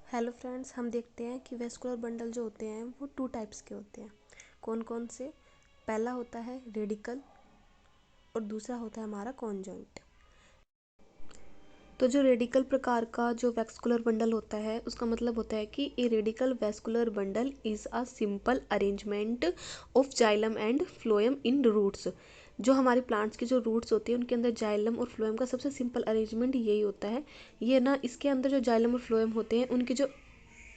Hello friends, हम देखते हैं कि वेस्कुलर बंडल जो होते हैं वो टू टाइप्स के होते हैं। कौन कौन से? पहला होता है रेडिकल और दूसरा होता है हमारा कॉन्जॉइंट। तो जो रेडिकल प्रकार का जो वेस्कुलर बंडल होता है उसका मतलब होता है कि a radical vascular bundle is a simple arrangement of xylem and phloem in roots. जो हमारे प्लांट्स की जो रूट्स होती है उनके अंदर जाइलम और फ्लोएम का सबसे सिंपल अरेंजमेंट यही होता है। ये ना इसके अंदर जो जाइलम और फ्लोएम होते हैं उनकी जो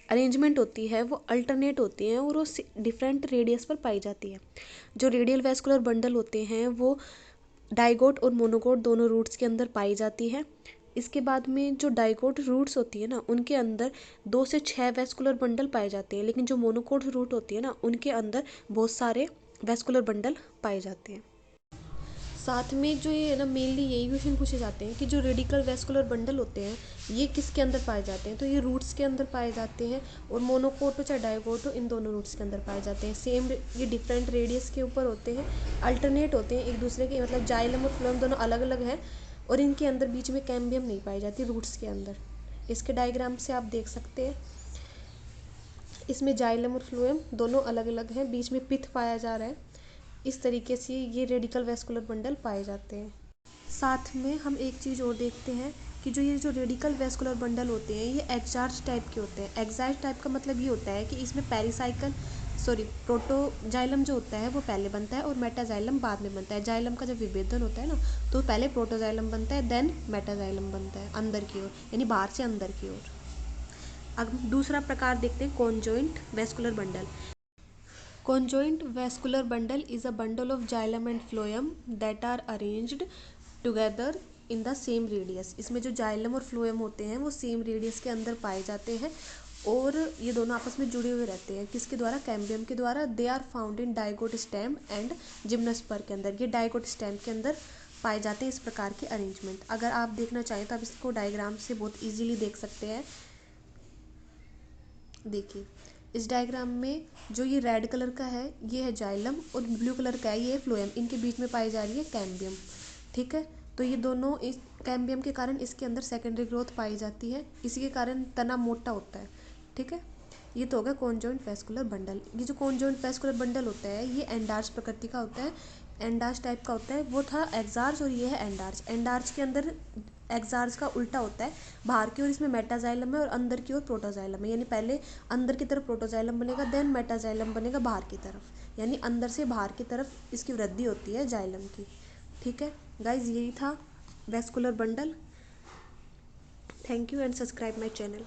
अरेंजमेंट होती है वो अल्टरनेट होती हैं और वो डिफरेंट रेडियस पर पाई जाती है। जो रेडियल वेस्कुलर बंडल होते हैं वो डाइगोट और मोनोगोट दोनों रूट्स के अंदर पाई जाती है। इसके बाद में जो डाइगोट रूट्स होती है ना उनके अंदर 2 से 6 वेस्कुलर बंडल पाए जाते हैं, लेकिन जो मोनोकोट रूट होती है ना उनके अंदर बहुत सारे वेस्कुलर बंडल पाए जाते हैं। साथ में जो ये है ना मेनली यही क्वेश्चन पूछे जाते हैं कि जो रेडिकल वेस्कुलर बंडल होते हैं ये किसके अंदर पाए जाते हैं, तो ये रूट्स के अंदर पाए जाते हैं। और मोनोकोट हो चाहे डाइकोट हो इन दोनों रूट्स के अंदर पाए जाते हैं। सेम ये डिफरेंट रेडियस के ऊपर होते हैं, अल्टरनेट होते हैं एक दूसरे के, मतलब जाइलम और फ्लोएम दोनों अलग अलग हैं और इनके अंदर बीच में कैम्बियम नहीं पाई जाती रूट्स के अंदर। इसके डायग्राम से आप देख सकते हैं, इसमें जाइलम और फ्लोएम दोनों अलग अलग हैं, बीच में पिथ पाया जा रहा है। इस तरीके से ये रेडिकल वेस्कुलर बंडल पाए जाते हैं। साथ में हम एक चीज़ और देखते हैं कि जो रेडिकल वेस्कुलर बंडल होते हैं ये एक्सार्च टाइप के होते हैं। एक्सार्च टाइप का मतलब ये होता है कि इसमें पेरिसाइकल प्रोटोजाइलम जो होता है वो पहले बनता है और मेटाजाइलम बाद में बनता है। जाइलम का जब विभेदन होता है ना तो पहले प्रोटोजाइलम बनता है, देन मेटाजाइलम बनता है अंदर की ओर, यानी बाहर से अंदर की ओर। अब दूसरा प्रकार देखते हैं conjoint vascular bundle. Conjoint vascular bundle is a bundle of xylem and phloem that are arranged together in the same radius। इसमें जो जाइलम और फ्लोएम होते हैं वो सेम रेडियस के अंदर पाए जाते हैं और ये दोनों आपस में जुड़े हुए रहते हैं। किसके द्वारा? कैम्बियम के द्वारा। They are found in dicot stem and gymnosperm के अंदर। ये डाइगोट स्टेम के अंदर पाए जाते हैं इस प्रकार के अरेंजमेंट। अगर आप देखना चाहें तो आप इसको डायग्राम से बहुत ईजिली देख सकते हैं। देखिए इस डायग्राम में जो ये रेड कलर का है ये है जाइलम और ब्लू कलर का है ये है फ्लोएम। इनके बीच में पाई जा रही है कैम्बियम। ठीक है, तो ये दोनों इस कैम्बियम के कारण इसके अंदर सेकेंडरी ग्रोथ पाई जाती है, इसी के कारण तना मोटा होता है। ठीक है, ये तो हो गया कॉन्जॉइंट वेस्कुलर बंडल। ये जो कॉन्जॉइंट वेस्कुलर बंडल होता है ये एंडार्च प्रकृति का होता है, एंडार्च टाइप का होता है। वो था एक्सार्च और ये है एंडार्च। एंडार्च के अंदर एक्सार्च का उल्टा होता है, बाहर की ओर इसमें मेटाजाइलम है और अंदर की ओर प्रोटोजाइलम है। यानी पहले अंदर की तरफ प्रोटोजाइलम बनेगा, देन मेटाजाइलम बनेगा बाहर की तरफ, यानी अंदर से बाहर की तरफ इसकी वृद्धि होती है जाइलम की। ठीक है गाइज, यही था vascular bundle. Thank you and subscribe my channel.